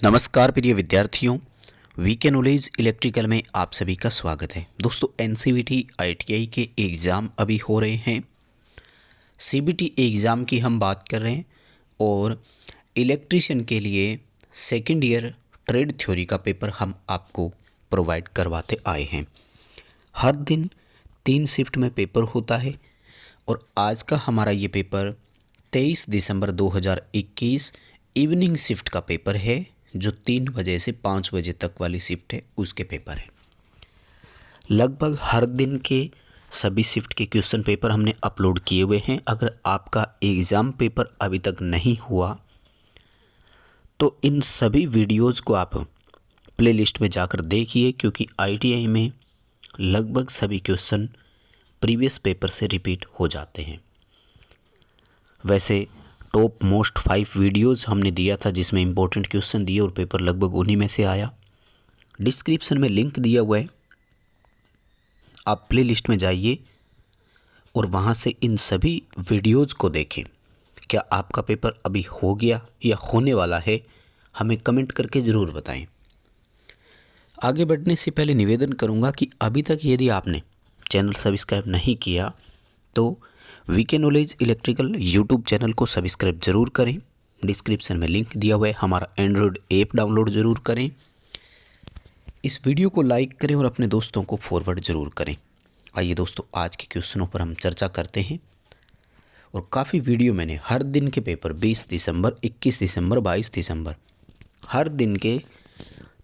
नमस्कार प्रिय विद्यार्थियों, वीके नॉलेज इलेक्ट्रिकल में आप सभी का स्वागत है। दोस्तों एनसीवीटी आईटीआई के एग्ज़ाम अभी हो रहे हैं। सीबीटी एग्ज़ाम की हम बात कर रहे हैं और इलेक्ट्रिशियन के लिए सेकंड ईयर ट्रेड थ्योरी का पेपर हम आपको प्रोवाइड करवाते आए हैं। हर दिन 3 शिफ्ट में पेपर होता है और आज का हमारा ये पेपर 23 दिसंबर 2021 इवनिंग शिफ्ट का पेपर है, जो 3 बजे से 5 बजे तक वाली शिफ्ट है उसके पेपर है। लगभग हर दिन के सभी शिफ्ट के क्वेश्चन पेपर हमने अपलोड किए हुए हैं। अगर आपका एग्ज़ाम पेपर अभी तक नहीं हुआ तो इन सभी वीडियोज़ को आप प्लेलिस्ट में जाकर देखिए, क्योंकि आईटीआई में लगभग सभी क्वेश्चन प्रीवियस पेपर से रिपीट हो जाते हैं। वैसे टॉप मोस्ट 5 वीडियोज़ हमने दिया था जिसमें इंपॉर्टेंट क्वेश्चन दिए और पेपर लगभग उन्हीं में से आया। डिस्क्रिप्शन में लिंक दिया हुआ है, आप प्ले लिस्ट में जाइए और वहाँ से इन सभी वीडियोज़ को देखें। क्या आपका पेपर अभी हो गया या होने वाला है, हमें कमेंट करके ज़रूर बताएं। आगे बढ़ने से पहले निवेदन करूँगा कि अभी तक यदि आपने चैनल सब्सक्राइब नहीं किया तो VK knowledge electrical YouTube channel को सब्सक्राइब जरूर करें। डिस्क्रिप्शन में लिंक दिया हुआ है, हमारा एंड्रॉयड ऐप डाउनलोड ज़रूर करें। इस वीडियो को लाइक करें और अपने दोस्तों को फॉरवर्ड ज़रूर करें। आइए दोस्तों, आज के क्वेश्चनों पर हम चर्चा करते हैं। और काफ़ी वीडियो मैंने हर दिन के पेपर 20 दिसंबर, 21 दिसंबर, 22 दिसंबर, हर दिन के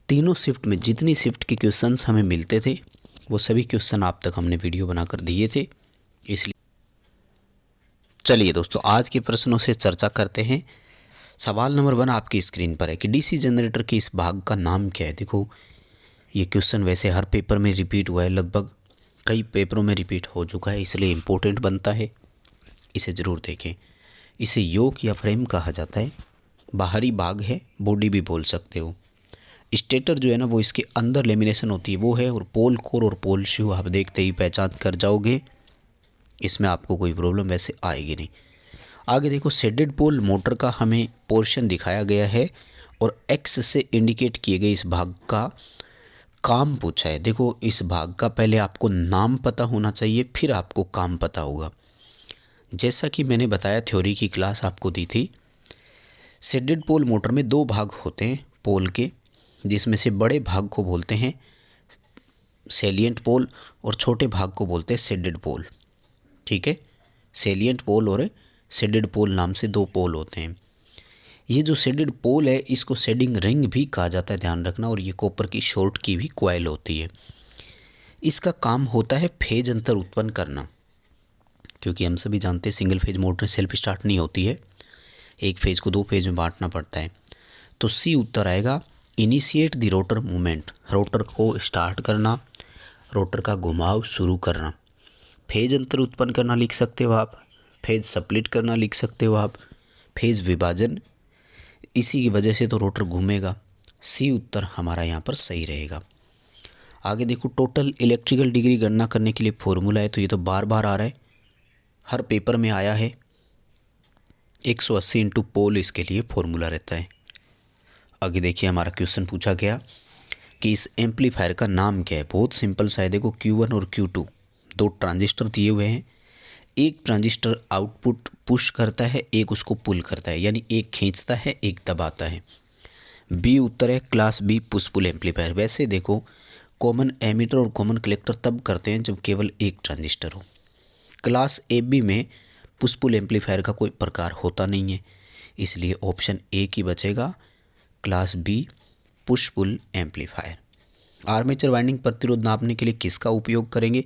तीनों शिफ्ट में जितनी शिफ्ट के क्वेश्चंस हमें मिलते थे वो सभी क्वेश्चन आप तक हमने वीडियो बनाकर दिए थे। इसलिए चलिए दोस्तों, आज के प्रश्नों से चर्चा करते हैं। सवाल नंबर 1 आपकी स्क्रीन पर है कि डीसी जनरेटर के इस भाग का नाम क्या है। देखो, ये क्वेश्चन वैसे हर पेपर में रिपीट हुआ है, लगभग कई पेपरों में रिपीट हो चुका है, इसलिए इम्पोर्टेंट बनता है, इसे ज़रूर देखें। इसे योक या फ्रेम कहा जाता है। बाहरी भाग है, बॉडी भी बोल सकते हो। स्टेटर जो है ना, वो इसके अंदर लेमिनेशन होती है वो है, और पोल कोर और पोल शू आप देखते ही पहचान कर जाओगे, इसमें आपको कोई प्रॉब्लम वैसे आएगी नहीं। आगे देखो, शेडेड पोल मोटर का हमें पोर्शन दिखाया गया है और एक्स से इंडिकेट किए गए इस भाग का काम पूछा है। देखो, इस भाग का पहले आपको नाम पता होना चाहिए, फिर आपको काम पता होगा। जैसा कि मैंने बताया, थ्योरी की क्लास आपको दी थी। शेडेड पोल मोटर में 2 भाग होते हैं पोल के, जिसमें से बड़े भाग को बोलते हैं सेलिएंट पोल और छोटे भाग को बोलते हैं शेडेड पोल। ठीक है, सेलिएंट पोल और शेडेड पोल नाम से 2 पोल होते हैं। ये जो शेडेड पोल है, इसको शेडिंग रिंग भी कहा जाता है, ध्यान रखना। और ये कॉपर की शॉर्ट की भी कॉइल होती है। इसका काम होता है फेज अंतर उत्पन्न करना, क्योंकि हम सभी जानते हैं single phase motor self start नहीं होती है, एक फेज को 2 फेज में बांटना पड़ता है। तो सी उत्तर आएगा initiate the rotor movement, rotor को स्टार्ट करना, रोटर का घुमाव शुरू करना। फेज अंतर उत्पन्न करना लिख सकते हो आप, फेज स्प्लिट करना लिख सकते हो आप, फेज विभाजन, इसी की वजह से तो रोटर घूमेगा। सी उत्तर हमारा यहाँ पर सही रहेगा। आगे देखो, टोटल इलेक्ट्रिकल डिग्री गणना करने के लिए फॉर्मूला है, तो ये तो बार बार आ रहा है, हर पेपर में आया है। 180 इंटू पोल इसके लिए फॉर्मूला रहता है। आगे देखिए, हमारा क्वेश्चन पूछा गया कि इस एम्पलीफायर का नाम क्या है। बहुत सिंपल सा है। देखो, Q1 और Q2 2 ट्रांजिस्टर दिए हुए हैं। एक ट्रांजिस्टर आउटपुट पुश करता है, एक उसको पुल करता है, यानी एक खींचता है एक दबाता है। बी उत्तर है class B push pull amplifier. वैसे देखो, कॉमन एमीटर और कॉमन कलेक्टर तब करते हैं जब केवल एक ट्रांजिस्टर हो। क्लास ए बी में पुश पुल एम्पलीफायर का कोई प्रकार होता नहीं है, इसलिए ऑप्शन ए की बचेगा, class B push pull amplifier. Armature winding प्रतिरोध नापने के लिए किसका उपयोग करेंगे।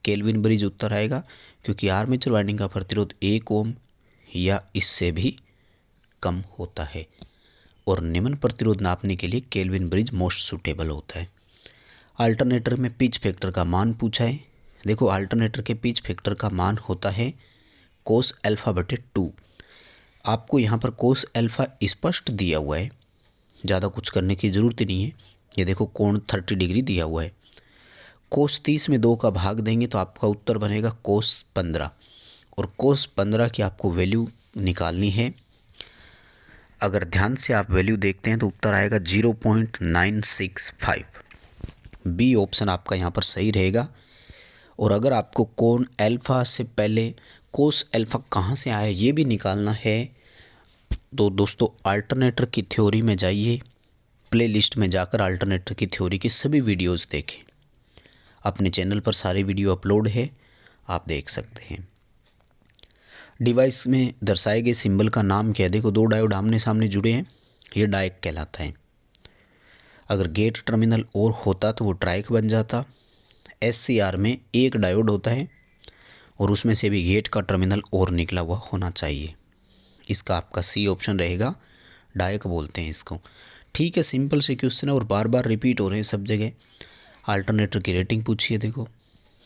केल्विन ब्रिज उत्तर आएगा, क्योंकि आर्मेचर वाइंडिंग का प्रतिरोध 1 ओम या इससे भी कम होता है, और निम्न प्रतिरोध नापने के लिए केल्विन ब्रिज मोस्ट सूटेबल होता है। अल्टरनेटर में पिच फैक्टर का मान पूछा है। देखो, अल्टरनेटर के पिच फैक्टर का मान होता है कोस अल्फा बटे 2। आपको यहाँ पर कोस अल्फा स्पष्ट दिया हुआ है, ज़्यादा कुछ करने की ज़रूरत नहीं है। ये देखो, कोण 30 डिग्री दिया हुआ है। कोस 30 में 2 का भाग देंगे तो आपका उत्तर बनेगा कोस 15, और कोस 15 की आपको वैल्यू निकालनी है। अगर ध्यान से आप वैल्यू देखते हैं तो उत्तर आएगा 0.965। बी ऑप्शन आपका यहाँ पर सही रहेगा। और अगर आपको कोण अल्फ़ा से पहले कोस अल्फ़ा कहाँ से आया ये भी निकालना है तो दोस्तों अल्टरनेटर की थ्योरी में जाइए, प्लेलिस्ट में जाकर अल्टरनेटर की थ्योरी की सभी वीडियोस देखें। अपने चैनल पर सारे वीडियो अपलोड है, आप देख सकते हैं। डिवाइस में दर्शाए गए सिंबल का नाम क्या है? देखो 2 डायोड आमने सामने जुड़े हैं, ये डायक कहलाता है। अगर गेट टर्मिनल और होता तो वो ट्राइक बन जाता। SCR में एक डायोड होता है और उसमें से भी गेट का टर्मिनल और निकला हुआ होना चाहिए। इसका आपका सी ऑप्शन रहेगा, डायक बोलते हैं इसको। ठीक है, सिंपल से क्वेश्चन है और बार बार रिपीट हो रहे हैं सब जगह। अल्टरनेटर की रेटिंग पूछिए, देखो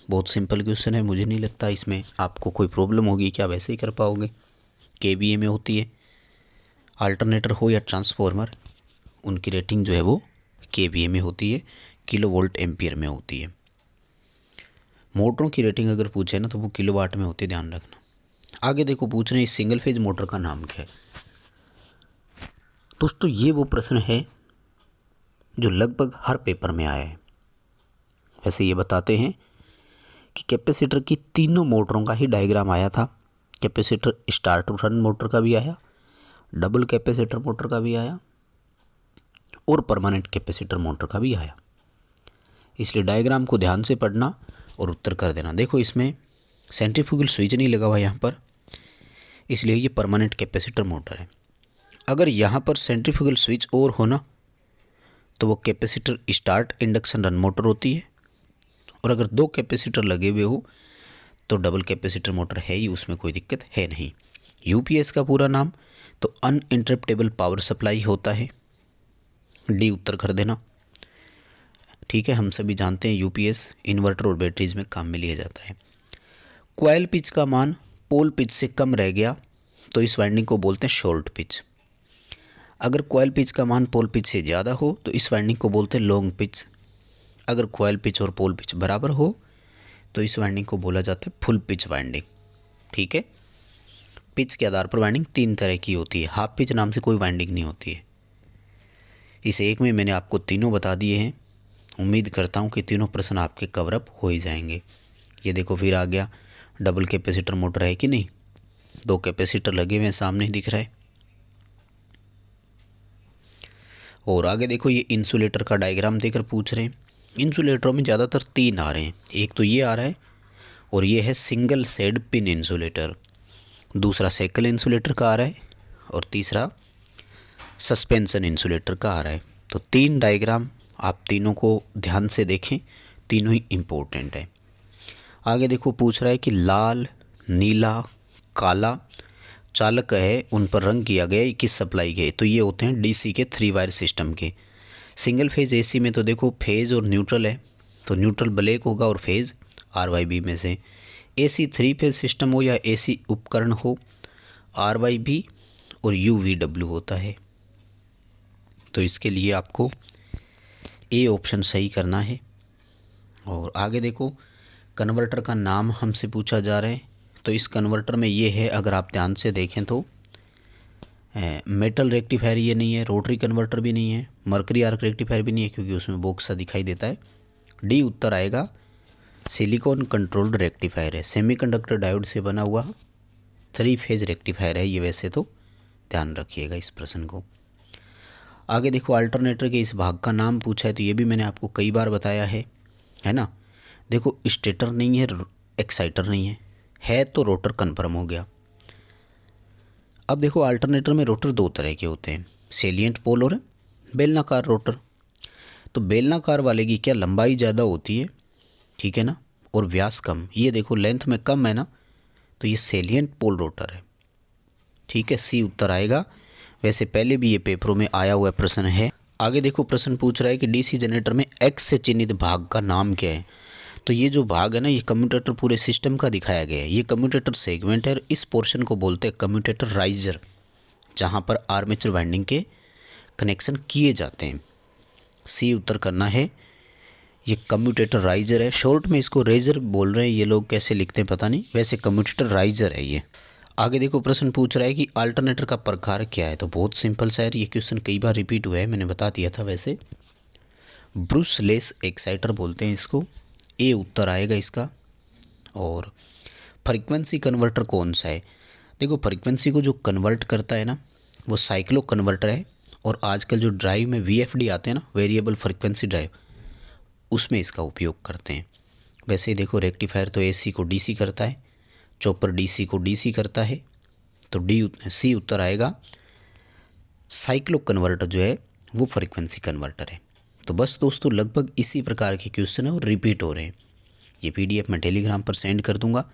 बहुत सिंपल क्वेश्चन है, मुझे नहीं लगता इसमें आपको कोई प्रॉब्लम होगी, क्या वैसे ही कर पाओगे। KVA में होती है, अल्टरनेटर हो या ट्रांसफॉर्मर, उनकी रेटिंग जो है वो KVA में होती है, किलो वोल्ट एम्पियर में होती है। मोटरों की रेटिंग अगर पूछे ना तो वो किलोवाट में होती है, ध्यान रखना। आगे देखो पूछ रहे हैं सिंगल फेज मोटर का नाम क्या है। दोस्तों ये वो प्रश्न है जो लगभग हर पेपर में आया है। वैसे ये बताते हैं कि कैपेसिटर की तीनों मोटरों का ही डायग्राम आया था। कैपेसिटर स्टार्ट रन मोटर का भी आया, डबल कैपेसिटर मोटर का भी आया और परमानेंट कैपेसिटर मोटर का भी आया। इसलिए डायग्राम को ध्यान से पढ़ना और उत्तर कर देना। देखो इसमें सेंट्रीफ्यूगल स्विच नहीं लगा हुआ यहाँ पर, इसलिए ये परमानेंट कैपेसिटर मोटर है। अगर यहाँ पर सेंट्रीफ्यूगल स्विच और होना तो वो capacitor start induction run motor होती है। और अगर 2 कैपेसिटर लगे हुए हो तो डबल कैपेसिटर मोटर है ही, उसमें कोई दिक्कत है नहीं। UPS का पूरा नाम तो अनइंटरप्टेबल पावर सप्लाई होता है, डी उत्तर कर देना। ठीक है, हम सभी जानते हैं UPS इन्वर्टर और बैटरीज में काम में लिया जाता है। क्वाइल पिच का मान पोल पिच से कम रह गया तो इस वाइंडिंग को बोलते हैं शॉर्ट पिच। अगर क्वाइल पिच का मान पोल पिच से ज़्यादा हो तो इस वाइंडिंग को बोलते हैं लॉन्ग पिच। अगर क्वाइल पिच और पोल पिच बराबर हो तो इस वाइंडिंग को बोला जाता है फुल पिच वाइंडिंग। ठीक है, पिच के आधार पर वाइंडिंग 3 तरह की होती है, हाफ पिच नाम से कोई वाइंडिंग नहीं होती है। इस एक में मैंने आपको तीनों बता दिए हैं। उम्मीद करता हूँ कि तीनों प्रश्न आपके कवरअप हो ही जाएंगे। ये देखो फिर आ गया, डबल कैपेसिटर मोटर है कि नहीं, 2 कैपेसिटर लगे हुए हैं, सामने दिख रहा है। और आगे देखो ये इंसुलेटर का डायग्राम देकर पूछ रहे हैं। इंसुलेटरों में ज़्यादातर 3 आ रहे हैं, एक तो ये आ रहा है और ये है सिंगल सेड पिन इंसुलेटर, दूसरा सेकल इंसुलेटर का आ रहा है और तीसरा सस्पेंशन इंसुलेटर का आ रहा है। तो 3 डायग्राम आप तीनों को ध्यान से देखें, तीनों ही इम्पोर्टेंट है। आगे देखो पूछ रहा है कि लाल, नीला, काला चालक है, उन पर रंग किया गया, किस सप्लाई के, तो ये होते हैं DC के 3 वायर सिस्टम के। सिंगल फेज AC में तो देखो फेज और न्यूट्रल है, तो न्यूट्रल ब्लैक होगा और फेज RYB में से। AC 3 फेज सिस्टम हो या AC उपकरण हो, RYB और UVW होता है। तो इसके लिए आपको A ऑप्शन सही करना है। और आगे देखो कन्वर्टर का नाम हमसे पूछा जा रहा है, तो इस कन्वर्टर में ये है, अगर आप ध्यान से देखें तो मेटल रेक्टिफायर ये नहीं है, रोटरी कन्वर्टर भी नहीं है, मर्करी आर्क रेक्टिफायर भी नहीं है क्योंकि उसमें बॉक्स सा दिखाई देता है। डी उत्तर आएगा, सिलिकॉन कंट्रोल्ड रेक्टिफायर है, सेमीकंडक्टर डायोड से बना हुआ 3 फेज रेक्टिफायर है ये। वैसे तो ध्यान रखिएगा इस प्रश्न को। आगे देखो अल्टरनेटर के इस भाग का नाम पूछा है, तो ये भी मैंने आपको कई बार बताया है ना। देखो स्टेटर नहीं है, एक्साइटर नहीं है तो रोटर कन्फर्म हो गया। अब देखो अल्टरनेटर में रोटर 2 तरह के होते हैं, सेलिएंट पोल और बेलनाकार रोटर। तो बेलनाकार वाले की क्या लंबाई ज़्यादा होती है, ठीक है ना, और व्यास कम। ये देखो लेंथ में कम है ना, तो ये सेलिएंट पोल रोटर है। ठीक है, सी उत्तर आएगा। वैसे पहले भी ये पेपरों में आया हुआ प्रश्न है। आगे देखो प्रश्न पूछ रहा है कि DC जनरेटर में X से चिन्हित भाग का नाम क्या है। तो ये जो भाग है ना, ये कम्यूटेटर पूरे सिस्टम का दिखाया गया है। ये कम्यूटेटर सेगमेंट है और इस पोर्शन को बोलते हैं कम्यूटेटर राइजर, जहाँ पर आर्मेचर वाइंडिंग के कनेक्शन किए जाते हैं। सी उत्तर करना है, ये कम्यूटेटर राइजर है। शॉर्ट में इसको रेजर बोल रहे हैं, ये लोग कैसे लिखते हैं पता नहीं, वैसे कम्यूटेटर राइजर है ये। आगे देखो प्रश्न पूछ रहा है कि अल्टरनेटर का प्रकार क्या है। तो बहुत सिंपल सा है, ये क्वेश्चन कई बार रिपीट हुआ है, मैंने बता दिया था। वैसे ब्रूसलेस एक्साइटर बोलते हैं इसको, ए उत्तर आएगा इसका। और फ्रीक्वेंसी कन्वर्टर कौन सा है? देखो फ्रीक्वेंसी को जो कन्वर्ट करता है ना, वो साइक्लो कन्वर्टर है। और आजकल जो ड्राइव में VFD आते हैं ना, वेरिएबल फ्रीक्वेंसी ड्राइव, उसमें इसका उपयोग करते हैं। वैसे देखो रेक्टिफायर तो AC को DC करता है, चॉपर DC को DC करता है। तो C उत्तर आएगा। साइक्लो कन्वर्टर जो है वो फ्रीक्वेंसी कन्वर्टर है। तो बस दोस्तों लगभग इसी प्रकार के क्वेश्चन है और रिपीट हो रहे हैं। ये PDF मैं टेलीग्राम पर सेंड कर दूंगा,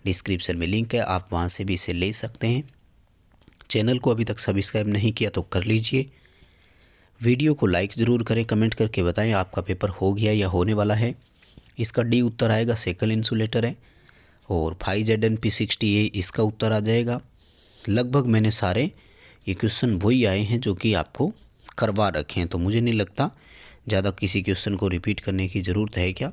डिस्क्रिप्शन में लिंक है, आप वहाँ से भी इसे ले सकते हैं। चैनल को अभी तक सब्सक्राइब नहीं किया तो कर लीजिए। वीडियो को लाइक ज़रूर करें, कमेंट करके बताएं आपका पेपर हो गया या होने वाला है। इसका D उत्तर आएगा, सेकल इंसुलेटर है। और 5ZNP60A इसका उत्तर आ जाएगा। लगभग मैंने सारे ये क्वेश्चन वही आए हैं जो कि आपको करवा रखे हैं, तो मुझे नहीं लगता ज़्यादा किसी क्वेश्चन को रिपीट करने की ज़रूरत है क्या।